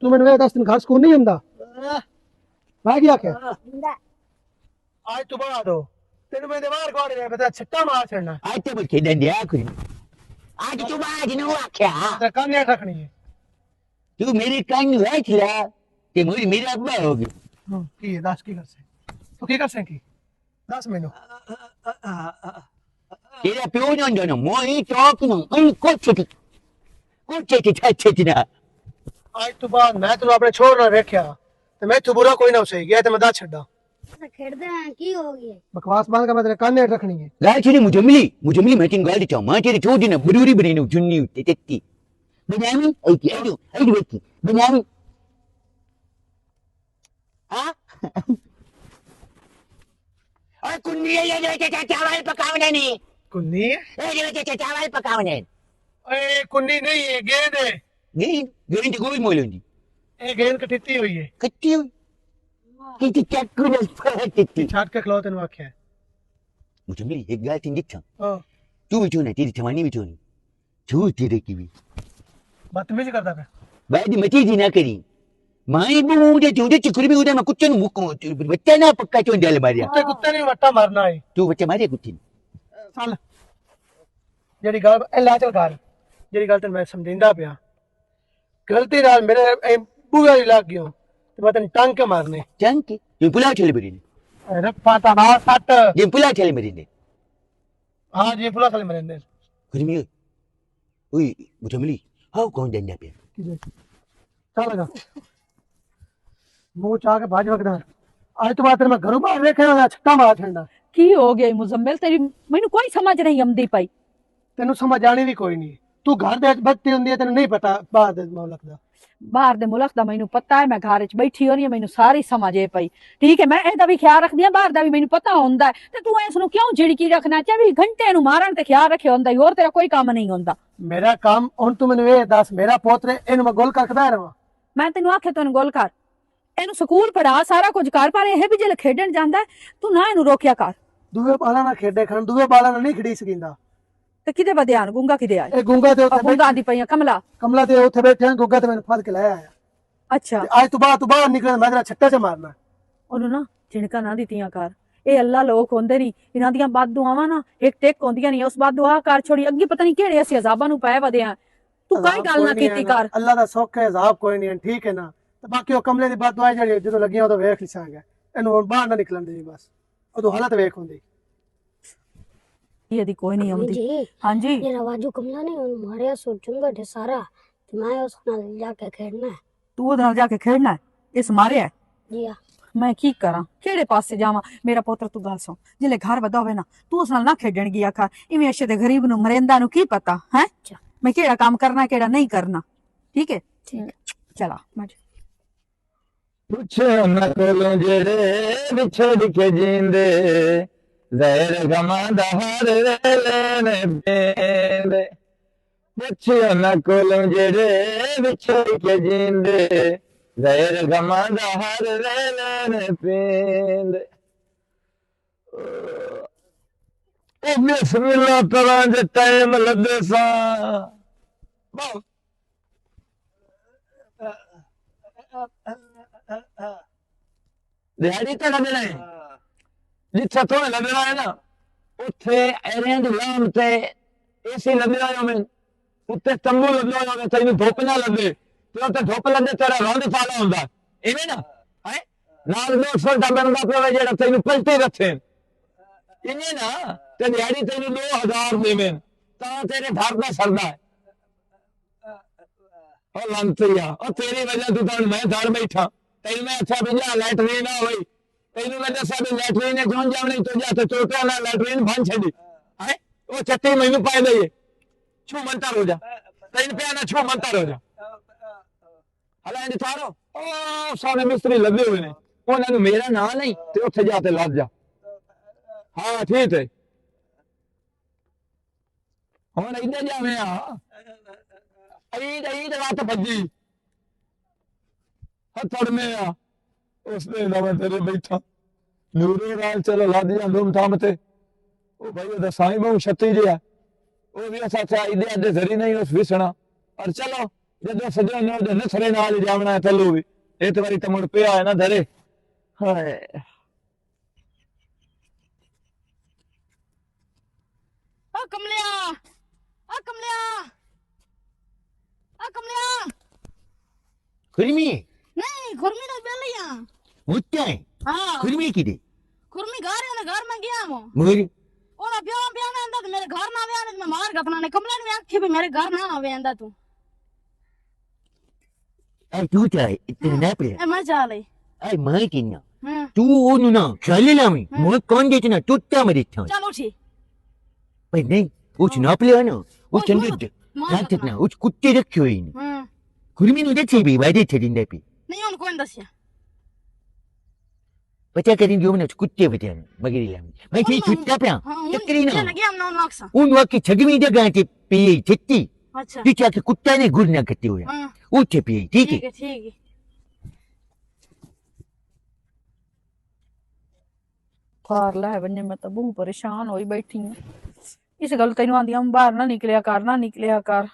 ਤੂੰ ਮੈਨੂੰ ਇਹ ਦੱਸ ਤੈਨੂੰ ਘਰ ਸਕੂਲ ਨਹੀਂ ਹੁੰਦਾ ਮੈਂ ਕੀ ਆਖਿਆ ਅੱਜ ਤੋਂ ਬਾਅਦ ਤੈਨੂੰ ਮੈਂ ਦੀਵਾਰ ਕੋੜ ਰਿਹਾ ਬਤਾ ਛੱਟਾ ਮਾਰ ਛੱਡਣਾ ਅੱਜ ਤੇ ਮੁੱਕੇ ਡੰਡਿਆ ਕੋਈ ਅੱਜ ਤੂੰ ਬਾਜ ਨੂੰ ਆਖਿਆ ਤੇ ਕੰਨੇ ਰੱਖਣੀ ਹੈ ਤੂੰ ਮੇਰੇ ਕੰਨ ਵੇਖ ਲੈ ਤੇ ਮੇਰਾ ਅੱਬਾ ਹੋ ਗਿਆ ਕੀ ਹੈ ਦੱਸ ਕੀ ਕਰ ਸੇ ਤੂੰ ਕੀ ਕਰ ਸੇ ਕੀ ਦੱਸ ਮੈਨੂੰ ਤੇਰਾ ਪਿਓ ਨਾ ਨਾ ਮੋਈ ਚੌਕ ਨੂੰ ਕੋਈ ਕੁਛ ਛੱਛੇ ਨਾ ਅੱਜ ਤੋਂ ਬਾਅਦ ਮੈਂ ਤੈਨੂੰ ਆਪਣੇ ਛੋੜ ਨਾਲ ਵੇਖਿਆ ਤੇ ਮੈਂ ਤੂੰ ਬੁਰਾ ਕੋਈ ਨਾ ਸਹੀ ਗਿਆ ਤੇ ਮੈਂ ਦੱਸ ਛੱਡਾ खेलते हैं की हो गई बकवास बंद कर मैं तेरे कान नेट रखनी है ਗੱਲ ਛੇੜੀ ਮੁਝੇ ਮਿਲੀ ਮੈਂ ਤੈਨੂੰ ਗੱਲ ਦਿੱਤਾ ਮੈਂ ਤੇਰੇ ਚੋਦੀ ਨਾ ਬਰੂਰੀ ਬਣੀ ਨੂੰ ਜੁੰਨੀ ਉੱਤੇ ਟੱਟੀ ਬਨਾਮੀ ਆਈ ਵੇਖੀ ਬਨਾਮੀ ਹਾਂ ਓਏ ਕੁੰਨੀ ਇਹ ਜੇ ਚਾਵਲ ਪਕਾਉਣੇ ਨਹੀਂ कुन्नी ਇਹ ਜੇ ਚਾਵਲ ਪਕਾਉਣੇ ओए कुन्नी नहीं है गेंद है ਗੇਂਦ ਕੋਈ ਮੋਲ ਹੁੰਦੀ ये गेंद कटिती हुई है ਕੱਟੀ ਹੋਈ ਕਿ ਚੱਕੂ ਨਾਲ ਫੜਤੀ छाट के खिलाओ तेन आख्या है ਮੁਝੇ ਮਿਲੀ ਇੱਕ ਗੱਲ ਤੈਨੂੰ ਦਿੱਤਾ हाँ ਤੂੰ ਵੀ ਚੋਣਾ ਤੇਰੀ ਜਵਾਨੀ ਵੀ ਚੋਣੀ ਤੂੰ ਤੇਰੇ ਕੀ ਵੀ बदतमीजी करता पे ਬਾਅਦ ਮਤੀ ਜੀ ਨਾ ਕਰੀ ਮਾਈ ਬੂ ਦੇ ਚੋਦੇ ਚਿਕਰੀ ਵੀ ਉਹਦੇ ਮੈਂ ਕੁੱਤੇ ਨੂੰ ਮੁੱਕੋ ਬੱਚਾ ਨਾ ਪੱਕਾ ਚੋਂ ਜਲ ਮਾਰਿਆ कुत्ते कुत्ते ने वट्टा मारना है ਤੂੰ ਬੱਚਾ ਮਾਰਿਆ ਕੁੱਤੇ ਨੂੰ चल जेडी गल ए ला चल घर जेडी गल तेन मैं समझांदा पिया गलती नाल मेरे बूहे लग गयो ते मैं तेन टंग के मारने ਚੰਕੀ ਇਹ ਪੁਲਾ ਚਲੇ ਬਰੀ ਨੇ अरे पाता मार सट ਇਹ ਪੁਲਾ ਚਲੇ ਮਰੀ ਨੇ हां जी पुला खाली मरेंदे ਗਰਮੀ ਓਏ ਮੁਝੇ ਮਿਲੀ ਹਾਉ ਕੌਣ ਦੰਦਾ ਪਿਆ चल लगा मुंह चाह के बाज वगदा आज तो बाद तेरे मैं घरों बाहर देखा ना छक्का मार छंडा ਕੀ ਹੋ ਗਿਆ ਮੁਜ਼ੰਮਲ ਤੇਰੀ ਮੈਨੂੰ ਕੋਈ ਸਮਝ ਨਹੀਂ ਆਉਂਦੀ ਪਈ तेन समझ आनी भी कोई नहीं तू घर दे बत्ती हुंदी है तेन नहीं पता बाहर दे मौलक दा ਬਾਹਰ ਦੇ ਮੁਲਕ ਦਾ ਮੈਨੂੰ ਪਤਾ ਹੈ ਮੈਂ ਘਰ 'ਚ ਬੈਠੀ ਹੋ ਰਹੀ ਹਾਂ ਮੈਨੂੰ ਸਾਰੀ ਸਮਝ ਏ ਪਈ ਠੀਕ ਹੈ ਮੈਂ ਇਹਦਾ ਵੀ ਖਿਆਲ ਰੱਖਦੀ ਹਾਂ ਬਾਹਰ ਦਾ ਵੀ ਮੈਨੂੰ ਪਤਾ ਹੁੰਦਾ ਹੈ ਤੇ ਤੂੰ ਇਸ ਨੂੰ ਕਿਉਂ ਝਿੜਕੀ ਰੱਖਣਾ 24 ਘੰਟੇ ਨੂੰ ਮਾਰਨ ਤੇ ਖਿਆਲ ਰੱਖਿਆ ਹੁੰਦਾ ਹੋਰ ਤੇਰਾ ਕੋਈ ਕੰਮ ਨਹੀਂ ਹੁੰਦਾ मेरा काम हुन तू मैनू ये दस मेरा पोतरे इन मैं गोल करके बह रहा ਮੈਂ ਤੈਨੂੰ ਆਖਿਆ ਤੈਨੂੰ ਗੱਲ ਕਰ ਇਹਨੂੰ ਸਕੂਲ ਪੜਾ ਸਾਰਾ ਕੁਝ ਕਰ ਪਰ ਇਹ ਵੀ ਜੇ ਖੇਡਣ ਜਾਂਦਾ ਹੈ, ਤੂੰ ਨਾ ਇਹਨੂੰ ਰੋਕਿਆ ਕਰ दूए बाला ना खेडे खन दूए बाला ना नहीं खड़ी सकिंदा ਤੇ ਕਿਤੇ ਵਧਿਆਨ ਗੁੰਗਾ ਕਿਤੇ ਆਇਆ ए गुंगा ते उत्थे ਗੁੰਗਾ ਆਂਦੀ ਪਈਆਂ ਕਮਲਾ कमला ते उत्थे बैठे हैं गुंगा ते मैंने फड़ के लाया आया ਅੱਛਾ ते आज तू बाहर निकलना मैं तेरा छट्टा च मारना ਉਹਨੂੰ ਨਾ ਝਿਣਕਾ ਨਾ ਦਿੱਤੀਆਂ ਕਰ ਇਹ ਅੱਲਾ ਲੋਕ ਹੁੰਦੇ ਨਹੀਂ ਇਹਨਾਂ ਦੀਆਂ ਬਦਦੁਆਵਾਂ ਨਾ ਇੱਕ ਟੇਕ ਹੁੰਦੀਆਂ ਨਹੀਂ ਉਸ ਬਦਦੁਆ ਕਰ ਛੋੜੀ ਅੱਗੇ ਪਤਾ ਨਹੀਂ ਕਿਹੜੇ ਅਸੀਂ ਅਜ਼ਾਬਾਂ ਨੂੰ ਪਏ ਵਦੇ ਆ ਤੂੰ ਕਾਈ ਗੱਲ ਨਾ ਕੀਤੀ ਕਰ अल्लाह दा सौख है अजाब कोई नहीं है ठीक है ना ते बाकी ओ कमले दी बात दुआ जड़ी जदों लगियां उदों वेख लिसांगे इनु हुण बाहर ना निकलन दे बस उदों हालत वेख हुंदी ਇਹਦੀ ਕੋਈ ਨਹੀਂ ਆਉਂਦੀ जी ਹਾਂਜੀ ये रवाजू कमला नहीं उन मारे सोचूंगा ढे सारा तो मैं उस नाल जाके खेलना है ਤੂੰ ਉਹਦੇ ਨਾਲ ਜਾ ਕੇ ਖੇਡਣਾ ਹੈ ਇਸ ਮਾਰਿਆ ਹੈ। जी हाँ ਮੈਂ ਕੀ ਕਰਾਂ ਕਿਹੜੇ ਪਾਸੇ ਜਾਵਾਂ ਮੇਰਾ ਪੁੱਤਰ ਤੂੰ ਗੱਲ ਸੁਣ ਜਿਲੇ ਘਰ ਵਧਾ ਹੋਵੇ ਨਾ ਤੂੰ ਉਸ ਨਾਲ ਨਾ ਖੇਡਣ ਗਿਆ ਕਰ ਇਵੇਂ ਅਸ਼ੇ ਦੇ ਗਰੀਬ ਨੂੰ ਮਰਿੰਦਾ ਨੂੰ ਕੀ ਪਤਾ ਹੈ ਮੈਂ ਕਿਹੜਾ ਕੰਮ ਕਰਨਾ ਕਿਹੜਾ ਨਹੀਂ ਕਰਨਾ ਠੀਕ ਹੈ ਚਲਾ ਮਜ ਪੁੱਛੋ ਨਾ ਕੋਲੋਂ ਜਿਹੜੇ ਵਿਛੜ ਕੇ ਜੀਂਦੇ ਜ਼ਹਿਰ ਗਮਾਂ ਦਾ ਹਰ ਵੇਲੇ ਨੇ ਪੀਂਦੇ ਪੁੱਛੋ ਨਾ ਕੋਲੋਂ ਜਿਹੜੇ ਵਿਛੜ ਕੇ ਜੀਂਦੇ ਜ਼ਹਿਰ ਗਮਾਂ ਦਾ ਹਰ ਵੇਲੇ ਨੇ ਪੀਂਦੇ ਉਹ ਬਿਸਮਿਲ੍ਲਾ ਤਰ੍ਹਾਂ ਦੇ ਟਾਈਮ ਲੱਦੇ ਸਾਂ ਬਹੁਤ ਦਿਹਾੜੀ ਤੇ ਲੱਗਣਾ ਹੈ ਜਿੱਥੇ ਤੋਂ ਲੱਗਣਾ ਹੈ ਨਾ ਉੱਥੇ ਐਰਿਆਂ ਦੀ ਲਾਮ ਤੇ ਏਸੀ ਲੱਗਣਾ ਹੋਵੇ ਉੱਤੇ ਤੰਬੂ ਲੱਗਣਾ ਹੋਵੇ ਤੈਨੂੰ ਧੁੱਪ ਨਾ ਲੱਗੇ ਤੇ ਉੱਤੇ ਧੁੱਪ ਲੱਗੇ ਤੇਰਾ ਰੌਂਦ ਪਾਲਾ ਹੁੰਦਾ ਇਵੇਂ ਨਾ ਹੈ ਨਾਲ ਦੋ ਫਲਟਾ ਬਣਦਾ ਪਿਆ ਜਿਹੜਾ ਤੈਨੂੰ ਪਲਟੇ ਰੱਖੇ ਇਵੇਂ ਨਾ ਤੇ ਦਿਹਾੜੀ ਤੈਨੂੰ 2000 ਦੇਵੇਂ ਤਾਂ ਤੇਰੇ ਘਰ ਦਾ ਸਰਦਾ ਹੈ ਉਹ ਲੰਤੀਆ ਉਹ ਤੇਰੀ ਵਜ੍ਹਾ ਤੋਂ ਤਾਂ ਮੈਂ ਘਰ ਬੈਠਾ ਤੈਨੂੰ ਮੈਂ ਅੱਛਾ ਬਿਜਾ ਲੈਟਰੀਨ ਨਾ ਹੋਈ ਤੈਨੂੰ ਮੈਂ ਦੱਸਿਆ ਵੀ ਲੈਟਰੀਨ ਨੇ ਕਿਉਂ ਜਾਵਣੀ ਤੂੰ ਜਾ ਤੇ ਚੋਟਿਆਂ ਨਾਲ ਲੈਟਰੀਨ ਬਣ ਛੱਡੀ ਹੈ ਉਹ ਚੱਟੀ ਮੈਨੂੰ ਪਾਇ ਦਈਏ ਛੂ ਮੰਤਰ ਹੋ ਜਾ ਤੈਨੂੰ ਪਿਆ ਨਾ ਛੂ ਮੰਤਰ ਹੋ ਜਾ ਹਲਾ ਇਹਦੇ ਤਾਰੋ ਉਹ ਸਾਰੇ ਮਿਸਤਰੀ ਲੱਗੇ ਹੋਏ ਨੇ ਉਹਨਾਂ ਨੂੰ ਮੇਰਾ ਨਾਂ ਨਹੀਂ ਤੇ ਉੱਥੇ ਜਾ ਤੇ ਲੱਗ ਜਾ ਹਾਂ ਠੀਕ ਹੈ ਹੁਣ ਇੱਧਰ ਜਾਵੇਂ ਆ ईद रात भजी हथड़ में आ उसने नवा तेरे बैठा नूरे नाल चलो ला दिया धूम धाम ते ओ भाई ओदा साईं बहु छत्ती जिहा ओ भी असा चा ईदे अदे जरी नहीं उस विसना और चलो जदों सजो ने ओदे नसरे नाल ही जावना है तलू भी एक बारी तो मुड़ पिया है ना धरे हाय ओ कमलिया ओ कमलिया ओ कमलिया खुरमी नहीं खुरमी तो बेलिया मुत्ते हां खुरमी की दे खुरमी घर है ना घर में गया मो मोरी ओना प्यो प्यो ना अंदा मेरे घर ना आवे मैं मार के अपना ने कमला ने आखे भी मेरे घर ना आवे अंदा तू आई तू चाहे इतने ना पे ए मैं चाले आई मैं की ना हां तू ओनु ना चले लामी मोर कौन देते ना टूटा मरे था चल उठी भाई नहीं उस ना पे ना वो चंदे ना कितना उस कुत्ते रखे हुए ने हां खुरमी नु देते भी वादे थे दिन पे नहीं उन कौन दसिया पता करें जो मैंने कुत्ते बचे मगरी लामी मैं थी छुट्टा पे चक्करी ना लगे हम नौन वाक्सा उन वक्त की छगमी जगह के पे छत्ती अच्छा कि क्या कि कुत्ता ने गुड़ ना करते हुए हां वो थे पे ठीक है ठीक है कार ला है बन्ने मैं तो बहुत परेशान होई बैठी हूं इस गल तेन आंदी हम बाहर ना निकलिया कर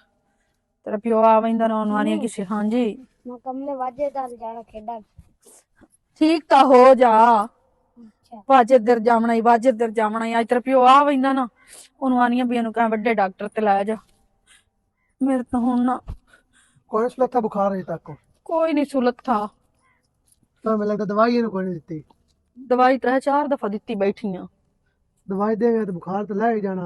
तेरा प्यो आ वंदा ना आनी किसी हां जी मैं कमले वाजे दाल जाना खेडन ठीक ता हो जा अच्छा वाजे दर जावना आज तेरा प्यो आ वंदा ना ओनु आनी भी एनु कह बड़े डॉक्टर ते ला जा मेरे तो हुन ना कौन सा था बुखार है तक को कोई नहीं सुलत था तो मैं लगता दवाई इन्हें कोई नहीं दी दवाई 3-4 दफा दित्ती बैठी हां दवाई देंगे तो बुखार तो ले ही जाना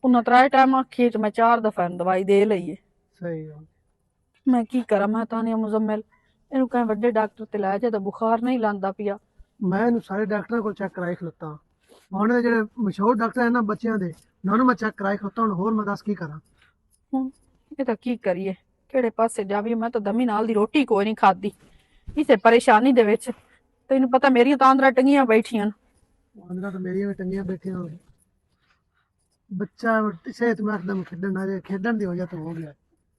उन्हें 3 टाइम आखी तो मैं 4 दफा दवाई दे लई है सही है मैं की करा मैं तानिया मुजम्मिल ਇਹਨੂੰ ਕਹੇ ਵੱਡੇ ਡਾਕਟਰ ਤੇ ਲੈ ਜਾ ਤਾਂ ਬੁਖਾਰ ਨਹੀਂ ਲਾਂਦਾ ਪਿਆ मैं ਇਹਨੂੰ ਸਾਰੇ ਡਾਕਟਰਾਂ ਕੋਲ ਚੈੱਕ ਕਰਾਈ ਖਲੋਤਾ ਹੁਣ ਦੇ ਜਿਹੜੇ ਮਸ਼ਹੂਰ ਡਾਕਟਰ ਹਨ ਨਾ ਬੱਚਿਆਂ ਦੇ ਉਹਨਾਂ ਨੂੰ ਮੈਂ ਚੈੱਕ ਕਰਾਈ ਖਲੋਤਾ ਹੁਣ ਹੋਰ ਮੈਂ ਦੱਸ ਕੀ ਕਰਾਂ ਹੁਣ ਇਹ ਤਾਂ ਕੀ ਕਰੀਏ ਕਿਹੜੇ ਪਾਸੇ ਜਾਵੀਏ ਮੈਂ ਤਾਂ ਦਮੀ ਨਾਲ ਦੀ ਰੋਟੀ ਕੋਈ ਨਹੀਂ ਖਾਦੀ ਇਸੇ ਪਰੇਸ਼ਾਨੀ ਦੇ ਵਿੱਚ ਤੈਨੂੰ ਪਤਾ ਮੇਰੀਆਂ ਤਾਂ ਅੰਦਰਾਂ ਟੰਗੀਆਂ ਬੈਠੀਆਂ ਨੇ ਅੰਦਰਾਂ ਤਾਂ ਮੇਰੀਆਂ ਵੀ ਟੰਗੀਆਂ ਬੈਠੀਆਂ ਹੋਣ ਬੱਚਾ ਸਿਹਤ ਮੈਂ ਇੱਕਦਮ ਖੇਡਣ ਦੀ ਵਜ੍ਹਾ ਤੋਂ ਹੋ ਗਿਆ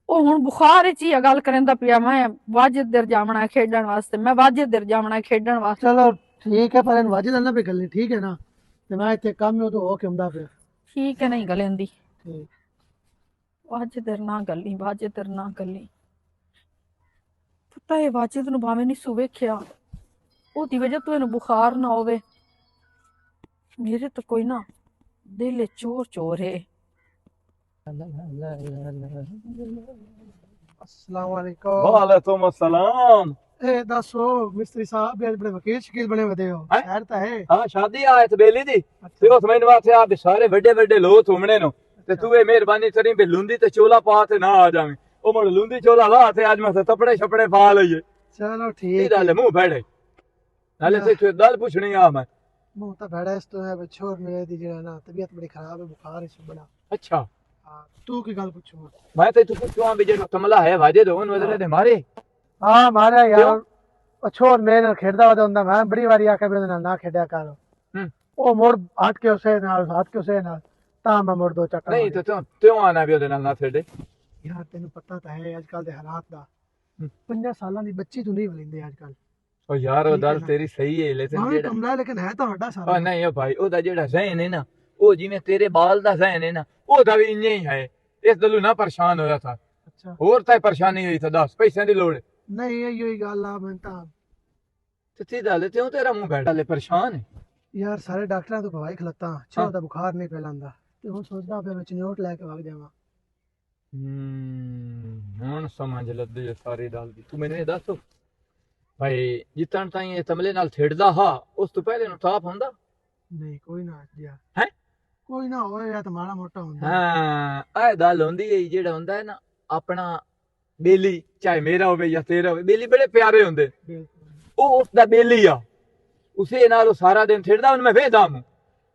ਉਹ ਹੁਣ ਬੁਖਾਰ ਵਿੱਚ ਹੀ ਆ ਗੱਲ ਕਰਨ ਦਾ ਪਿਆ ਮੈਂ ਵਾਜਿਦਰ ਜਾਵਣਾ ਖੇਡਣ ਵਾਸਤੇ ਖੇਡਣ ਵਾਸਤੇ ਚਲੋ ਠੀਕ ਹੈ ਪਰ ਇਹਨੂੰ ਵਾਜੇ ਦਾ ਨਾ ਪੇ ਗੱਲ ਨਹੀਂ ਠੀਕ ਹੈ ਨਾ ਤੇ ਮੈਂ ਇੱਥੇ ਕੰਮ ਉਹ ਤੋਂ ਹੋ ਕੇ ਆਉਂਦਾ ਪਿਆ ਠੀਕ ਹੈ ਨਹੀਂ ਗਲੇਂਦੀ ਠੀਕ ਵਾਜਿਦਰ ਨਾ ਗੱਲੀ ਪਤਾ ਹੈ ਵਾਜਿਦ ਨੂੰ ਭਾਵੇਂ ਨਹੀਂ ਸੂ ਵੇਖਿਆ ਉਹਦੀ ਵਜ੍ਹਾ ਤੋਂ ਇਹਨੂੰ ਬੁਖਾਰ ਨਾ ਹੋਵੇ ਮੇਰੇ ਤਾਂ ਕੋਈ ਨਾ ਦਿਲ ਚੋਰ ਹੈ अस्सलाम वालेकुम वालेकुम अस्सलाम ए दसो मिस्त्री साहब आज बड़े वकील शकील बने वदे हो हैं? खैर ता है हाँ शादी आए तो बेली दी ते उस मैंने वास्ते आप सारे बड़े लोग घूमने नो ते तू ये मेहरबानी करी बे लुंदी ते चोला पा ते ना आ जावे ओ मुड़ लुंदी चोला ला ते आज मैं तपड़े छपड़े पा लईए चलो ई ठीक दाल मुंह बैठे नाले से दाल पूछनी आ मैं मुंह ता बैठा इस तो है छोर मेरे दी जेड़ा ना तबीयत बड़ी खराब है बुखार है बड़ा अच्छा हां तू की गल पूछो मैं तो तू पूछवा भी जे कमला है वाजे दो उन वदले दे मारे हां मारा यार क्यों? ओ छोर मेरे नाल खेडदा वदा हुंदा मैं बड़ी वारी आके मेरे नाल ना खेडया कर ओ मोड़ हट के उसे नाल हाथ के उसे नाल ता मैं मोड़ दो चक्कर नहीं तो त्यों आना भी ओदे नाल ना छेड़े यार तेन पता तो है आजकल दे हालात दा 50 सालां दी बच्ची तू नहीं वलिंदे आजकल ओ यार ओ ठीक है दल ना। तेरी सही है लेकिन हां जेड़ा कमला लेकिन है तो वड्डा सारा ओ नहीं ओ भाई ओदा जेड़ा ज़हन है ना ओ जिवें तेरे बाल दा ज़हन है ना ओदा भी इंज ही है इस दलू ना परेशान होया था अच्छा और ताई परेशानी हुई था 10 पैसे दी लोड़ नहीं यही गल आ मैं ता ते सीधा ले त्यों तेरा मुंह बैठा ले परेशान है यार सारे डॉक्टरां तो गवाही खलता छो दा बुखार नहीं फैलांदा ते हुन सोचदा पे मैं चनोट लेके भाग जावां हुन समझ लद्दी है सारी दाल दी तू मैंने दस भाई जितन ताई ये तमले नाल छेड़दा हा उस तो पहले नु ताप हुंदा नहीं कोई ना दिया हैं कोई ना होए या तो माड़ा मोटा हुंदा हां ए दाल हुंदी है जेड़ा हुंदा है ना अपना बेली चाहे मेरा होवे या तेरा होवे बेली बड़े प्यारे हुंदे बिल्कुल ਉਹ ਉਸਦਾ ਬੇਲੀ ਆ ਉਸੇ ਨਾਲ ਉਹ ਸਾਰਾ ਦਿਨ ਖੇਡਦਾ ਉਹਨੂੰ ਮੈਂ ਵੇਖਦਾ ਹਾਂ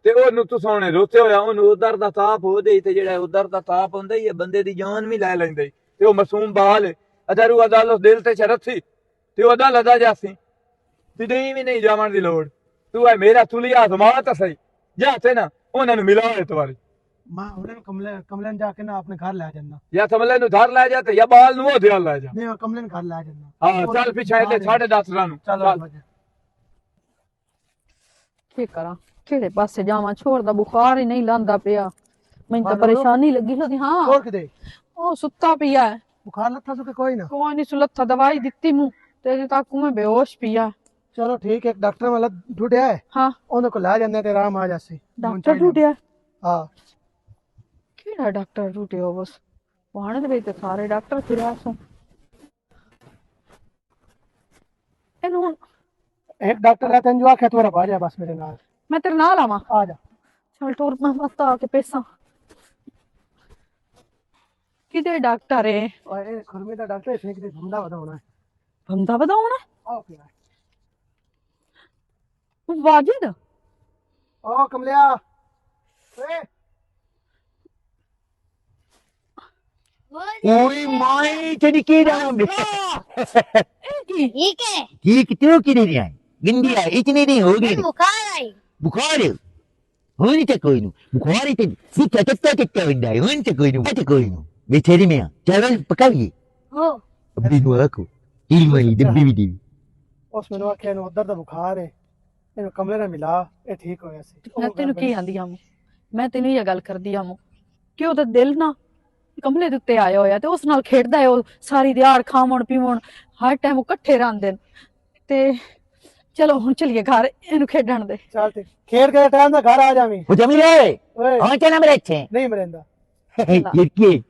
ਤੇ ਉਹਨੂੰ ਤੂੰ ਸੋਹਣੇ ਰੋਤੇ ਹੋਇਆ ਉਹਨੂੰ ਉਧਰ ਦਾ ਤਾਪ ਹੋਦੇ ਤੇ ਜਿਹੜਾ ਉਧਰ ਦਾ ਤਾਪ ਹੁੰਦਾ ਹੀ ਬੰਦੇ ਦੀ ਜਾਨ ਵੀ ਲੈ ਲੈਂਦਾ ਤੇ ਉਹ ਮਾਸੂਮ ਬਾਲ ਅਦਰੂ ਅਦਲ ਉਸ ਦਿਲ ਤੇ ਸ਼ਰਤ ਸੀ ਤੇ ਉਹਦਾ ਲਦਾ ਜਾਸੀ ਤੇ ਨਹੀਂ ਵੀ ਨਹੀਂ ਜਾਵਣ ਦੀ ਲੋੜ ਤੂੰ ਐ ਮੇਰਾ ਤੁਲਿਆ ਜ਼ਮਾਨਤ ਸਹੀ ਜਾ ਤੇ ਨਾ ਉਹਨਾਂ ਨੂੰ ਮਿਲਾ ਇਸ ਵਾਰੀ मैं उन्हें कमले जाके ना अपने घर ले जाना या कमले नु घर ले जा ते या बाल नु ध्यान ले जा। नहीं कमले घर ले जाना हां चल पीछे ते साढ़े 10 नु चल ਕੀ ਕਰਾਂ ਕਿਹੜੇ ਪਾਸੇ ਜਾਵਾਂ ਛੋੜ ਦਾ ਬੁਖਾਰ ਹੀ ਨਹੀਂ ਲਾਂਦਾ ਪਿਆ ਮੈਨੂੰ ਤਾਂ ਪਰੇਸ਼ਾਨੀ ਲੱਗੀ ਹੋਦੀ ਹਾਂ और किदे ਉਹ ਸੁੱਤਾ ਪਿਆ ਹੈ। बुखार लथा सके कोई ना ਕੋਈ ਨਹੀਂ ਸੁਲੱਥਾ ਦਵਾਈ ਦਿੱਤੀ ਮੂੰ ਤੇ ਕਾਕੂ ਮੈਂ ਬੇਹੋਸ਼ ਪਿਆ चलो ठीक है एक डॉक्टर वाला ढूंढया है ਹਾਂ ਉਹਦੇ ਕੋਲ ਲੈ ਜਾਂਦੇ ਤੇ ਆਰਾਮ ਆ ਜਾਸੀ ਡਾਕਟਰ ਢੂਟਿਆ ਹਾਂ ਕਿਹੜਾ ਡਾਕਟਰ ਢੂਟਿਆ ਬਸ ਵਾਹਣ ਦੇ ਵਿੱਚ ਸਾਰੇ ਡਾਕਟਰ ਫਿਰਿਆ ਸੋ ਇਹਨੂੰ ਹੁਣ एक डॉक्टर रहते हैं जो आखे तुम्हारा भाजा बस मेरे नाल ਮੈਂ ਤੇਰੇ ਨਾਲ ਆਵਾਂ आ जा ਚਲ ਟੋਰ ਮੈਂ ਮਸਤ ਆ ਕੇ ਪੈਸਾ ਕਿਤੇ ਡਾਕਟਰ ਏ और ये खुरमे का डॉक्टर इसने किते धंधा बताना है ਬੰਦਾ ਵਧਾਉਣਾ आओ फिर ਵਾਜਿਦ ओ कमलिया ए ਓਏ ਮਾਈ ਤੇਰੀ ਕੀ ਨਾਮ ਹੈ ਇਹ ਕੀ ठीक है ਕੀ ਕਿਤੋਂ ਕੀ ਨਹੀਂ ਆਈ ਗਿੰਦੀ ਆ ਇਤਨੇ ਨਹੀਂ ਹੋ ਗਏ बुखार आई ਬੁਖਾਰ ਹੋਣੀ ਤੇ ਕੋਈ ਨੂੰ ਬੁਖਾਰ ਤੇ ਸਿੱਟਾ ਟੱਟਾ ਹੁੰਦਾ ਹੈ ਹੁਣ ਤੇ ਕੋਈ ਨੂੰ ਤੇ ਕੋਈ ਨੂੰ ਬੇਚਾਰੀ ਮੈਂ ਚਾਵਲ ਪਕਾਈਏ हो ਅਬਦੀ ਨੂੰ ਆਕੋ ਢੀਲ ਵਾਲੀ ਡੱਬੀ ਵੀ ਦੀ उस मैंने आखे नु उधर दा बुखार है ਇਹਨੂੰ ਕਮਲੇ ਨਾਲ ਮਿਲਾ ਇਹ ਠੀਕ ਹੋਇਆ ਸੀ ਮੈਂ ਤੈਨੂੰ ਕੀ ਆਂਦੀ ਆ ਮੈਂ ਤੈਨੂੰ ਇਹ ਗੱਲ ਕਰਦੀ ਆ ਕਿ ਉਹਦਾ ਦਿਲ ਨਾ ਕਮਲੇ ਦੇ ਉੱਤੇ ਆਇਆ ਹੋਇਆ ਤੇ ਉਸ ਨਾਲ ਖੇਡਦਾ ਹੈ ਉਹ ਸਾਰੀ ਦਿਹਾੜ ਖਾਵਣ ਪੀਵਣ ਹਰ ਟਾਈਮ ਇਕੱਠੇ ਰਹਿੰਦੇ ਨੇ ਤੇ ਚਲੋ ਹੁਣ ਚਲੀਏ ਘਰ ਇਹਨੂੰ ਖੇਡਣ ਦੇ ਚੱਲ ਤੇ ਖੇਡ ਕੇ ਟਾਈਮ ਦਾ ਘਰ ਆ ਜਾਵੀਂ ਉਹ ਜਮੀਲੇ ਓਏ ਹਾਂ ਚਨਾ ਮੇਰੇ ਇੱਥੇ ਨਹੀਂ ਮਰਿੰਦਾ ਇਹ ਕੀ